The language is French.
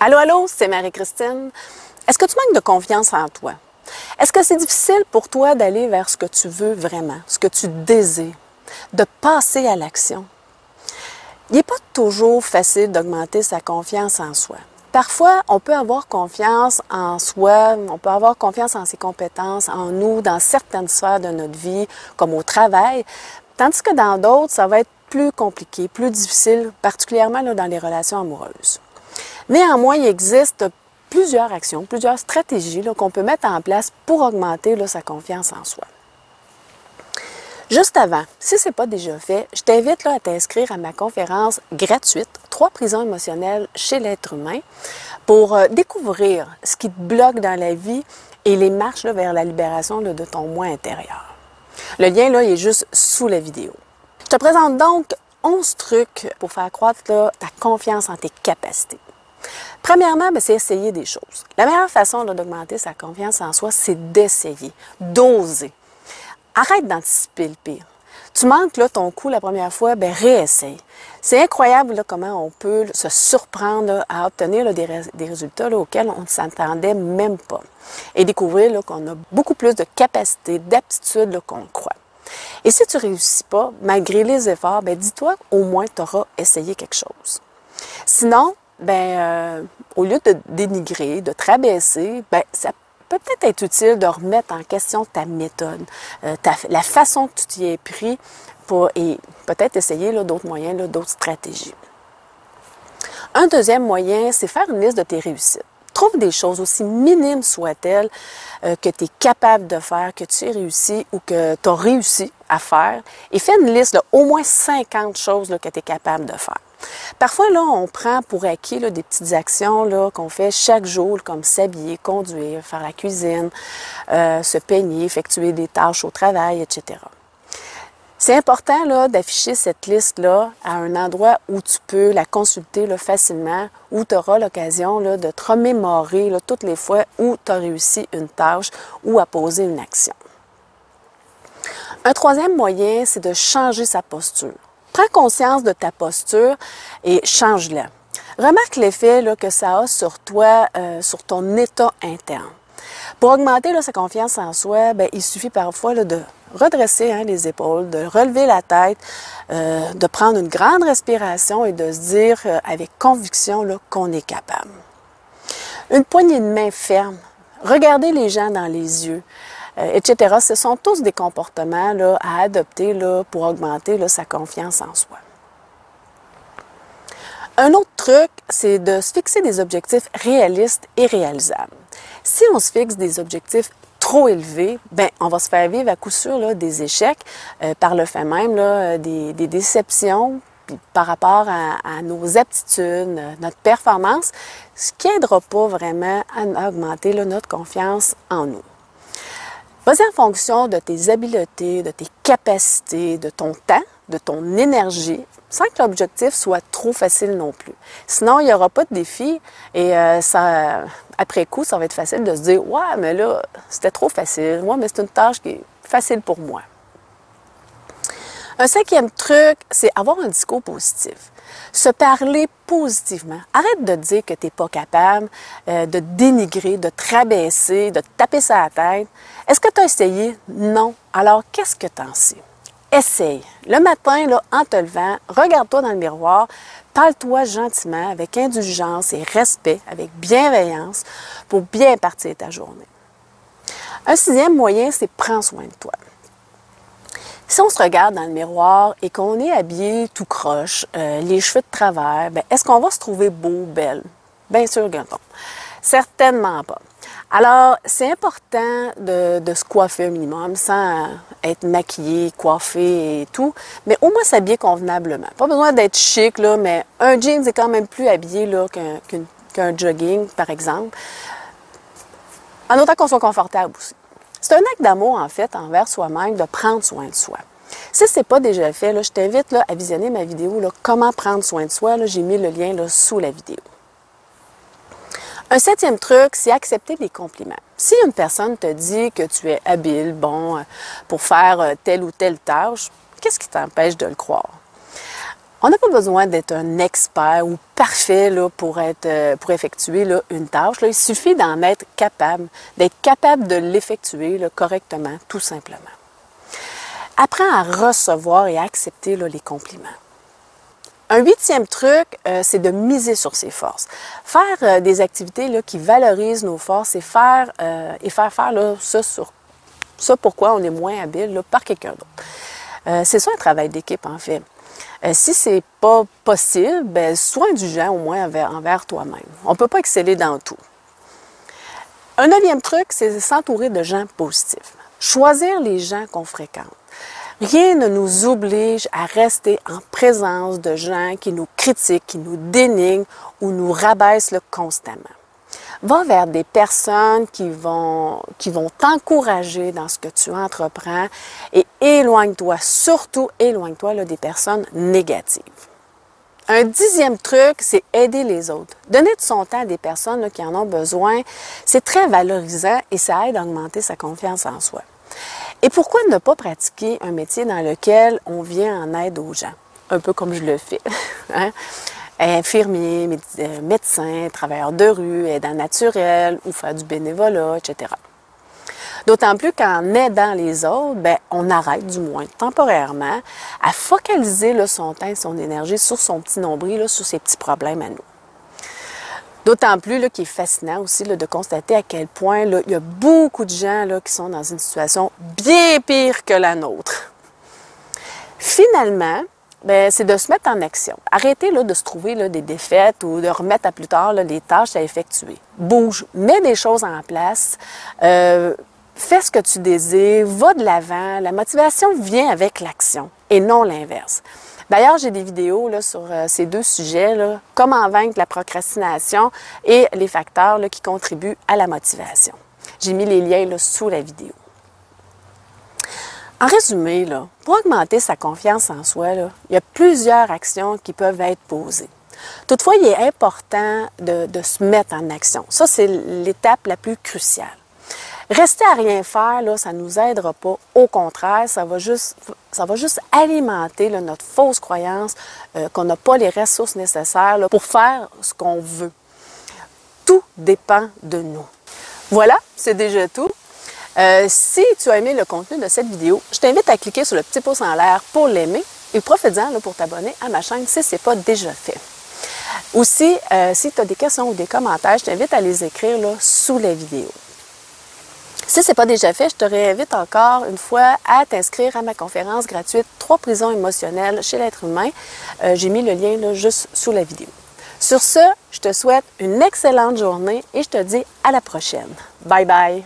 Allô, allô, c'est Marie-Christine. Est-ce que tu manques de confiance en toi? Est-ce que c'est difficile pour toi d'aller vers ce que tu veux vraiment, ce que tu désires, de passer à l'action? Il n'est pas toujours facile d'augmenter sa confiance en soi. Parfois, on peut avoir confiance en soi, on peut avoir confiance en ses compétences, en nous, dans certaines sphères de notre vie, comme au travail, tandis que dans d'autres, ça va être plus compliqué, plus difficile, particulièrement là, dans les relations amoureuses. Néanmoins, il existe plusieurs actions, plusieurs stratégies qu'on peut mettre en place pour augmenter sa confiance en soi. Juste avant, si ce n'est pas déjà fait, je t'invite à t'inscrire à ma conférence gratuite « 3 prisons émotionnelles chez l'être humain » pour découvrir ce qui te bloque dans la vie et les marches vers la libération de ton moi intérieur. Le lien il est juste sous la vidéo. Je te présente donc 11 trucs pour faire croître ta confiance en tes capacités. Premièrement, c'est essayer des choses. La meilleure façon d'augmenter sa confiance en soi, c'est d'essayer, d'oser. Arrête d'anticiper le pire. Tu manques ton coup la première fois, réessaye. C'est incroyable comment on peut se surprendre à obtenir des résultats auxquels on ne s'attendait même pas. Et découvrir qu'on a beaucoup plus de capacités, d'aptitudes qu'on le croit. Et si tu ne réussis pas, malgré les efforts, dis-toi au moins tu auras essayé quelque chose. Sinon, au lieu de dénigrer, de te rabaisser, ça peut peut-être être utile de remettre en question ta méthode, la façon que tu t'y es pris et peut-être essayer d'autres moyens, d'autres stratégies. Un deuxième moyen, c'est faire une liste de tes réussites. Trouve des choses aussi minimes soient-elles que tu es capable de faire, que tu as réussi ou que tu as réussi à faire et fais une liste d'au moins 50 choses que tu es capable de faire. Parfois, on prend pour acquis des petites actions qu'on fait chaque jour, comme s'habiller, conduire, faire la cuisine, se peigner, effectuer des tâches au travail, etc. C'est important d'afficher cette liste-là à un endroit où tu peux la consulter facilement, où tu auras l'occasion de te remémorer toutes les fois où tu as réussi une tâche ou à poser une action. Un troisième moyen, c'est de changer sa posture. Prends conscience de ta posture et change-la. Remarque l'effet que ça a sur toi, sur ton état interne. Pour augmenter sa confiance en soi, il suffit parfois de redresser les épaules, de relever la tête, de prendre une grande respiration et de se dire avec conviction qu'on est capable. Une poignée de main ferme, regarder les gens dans les yeux, etc. Ce sont tous des comportements à adopter pour augmenter sa confiance en soi. Un autre truc, c'est de se fixer des objectifs réalistes et réalisables. Si on se fixe des objectifs trop élevés, on va se faire vivre à coup sûr des échecs, par le fait même des déceptions par rapport à nos aptitudes, notre performance, ce qui n'aidera pas vraiment à augmenter notre confiance en nous. Vas-y en fonction de tes habiletés, de tes capacités, de ton temps, de ton énergie, sans que l'objectif soit trop facile non plus. Sinon, il n'y aura pas de défi et après coup, ça va être facile de se dire « Ouais, mais là, c'était trop facile. Ouais, mais c'est une tâche qui est facile pour moi. » Un cinquième truc, c'est avoir un discours positif. Se parler positivement. Arrête de dire que tu n'es pas capable, de dénigrer, de te rabaisser, de te taper sur la tête. Est-ce que tu as essayé? Non. Alors, qu'est-ce que tu en sais? Essaye. Le matin, en te levant, regarde-toi dans le miroir, parle-toi gentiment, avec indulgence et respect, avec bienveillance, pour bien partir ta journée. Un sixième moyen, c'est prends soin de toi. Si on se regarde dans le miroir et qu'on est habillé tout croche, les cheveux de travers, est-ce qu'on va se trouver beau, belle? Bien sûr que non. Certainement pas. Alors, c'est important de se coiffer un minimum sans être maquillé, coiffé et tout, mais au moins s'habiller convenablement. Pas besoin d'être chic, mais un jean est quand même plus habillé qu'un jogging, par exemple, en autant qu'on soit confortable aussi. C'est un acte d'amour, en fait, envers soi-même, de prendre soin de soi. Si ce n'est pas déjà fait, je t'invite à visionner ma vidéo « Comment prendre soin de soi ». J'ai mis le lien sous la vidéo. Un septième truc, c'est accepter les compliments. Si une personne te dit que tu es habile, bon, pour faire telle ou telle tâche, qu'est-ce qui t'empêche de le croire? On n'a pas besoin d'être un expert ou parfait là, pour effectuer là, une tâche. Là. Il suffit d'en être capable, d'être capable de l'effectuer là, correctement, tout simplement. Apprends à recevoir et à accepter là, les compliments. Un 8e truc, c'est de miser sur ses forces. Faire des activités là, qui valorisent nos forces et faire faire là, ça pourquoi on est moins habile là, par quelqu'un d'autre. C'est ça un travail d'équipe en fait. Si c'est pas possible, ben, sois indulgent au moins envers toi-même. On ne peut pas exceller dans tout. Un 9e truc, c'est s'entourer de gens positifs. Choisir les gens qu'on fréquente. Rien ne nous oblige à rester en présence de gens qui nous critiquent, qui nous dénigrent ou nous rabaissent constamment. Va vers des personnes qui vont t'encourager dans ce que tu entreprends et éloigne-toi, surtout éloigne-toi des personnes négatives. Un 10e truc, c'est aider les autres. Donner de son temps à des personnes là, qui en ont besoin, c'est très valorisant et ça aide à augmenter sa confiance en soi. Et pourquoi ne pas pratiquer un métier dans lequel on vient en aide aux gens? Un peu comme je le fais. Hein? Infirmier, médecin, travailleur de rue, aidant naturel ou faire du bénévolat, etc. D'autant plus qu'en aidant les autres, ben, on arrête, du moins temporairement, à focaliser là, son temps et son énergie sur son petit nombril, là, sur ses petits problèmes à nous. D'autant plus qu'il est fascinant aussi là, de constater à quel point là, il y a beaucoup de gens là, qui sont dans une situation bien pire que la nôtre. Finalement, ben, c'est de se mettre en action. Arrêtez là, de se trouver là, des défaites ou de remettre à plus tard là, les tâches à effectuer. Bouge, mets des choses en place, fais ce que tu désires, va de l'avant. La motivation vient avec l'action et non l'inverse. D'ailleurs, j'ai des vidéos là, sur ces deux sujets, là, comment vaincre la procrastination et les facteurs là, qui contribuent à la motivation. J'ai mis les liens là, sous la vidéo. En résumé, là, pour augmenter sa confiance en soi, là, il y a plusieurs actions qui peuvent être posées. Toutefois, il est important de se mettre en action. Ça, c'est l'étape la plus cruciale. Rester à rien faire, là, ça ne nous aidera pas. Au contraire, ça va juste alimenter là, notre fausse croyance qu'on n'a pas les ressources nécessaires là, pour faire ce qu'on veut. Tout dépend de nous. Voilà, c'est déjà tout. Si tu as aimé le contenu de cette vidéo, je t'invite à cliquer sur le petit pouce en l'air pour l'aimer et profite-en pour t'abonner à ma chaîne si ce n'est pas déjà fait. Aussi, si tu as des questions ou des commentaires, je t'invite à les écrire là, sous la vidéo. Si ce n'est pas déjà fait, je te réinvite encore une fois à t'inscrire à ma conférence gratuite « 3 prisons émotionnelles chez l'être humain ». J'ai mis le lien là, juste sous la vidéo. Sur ce, je te souhaite une excellente journée et je te dis à la prochaine. Bye bye!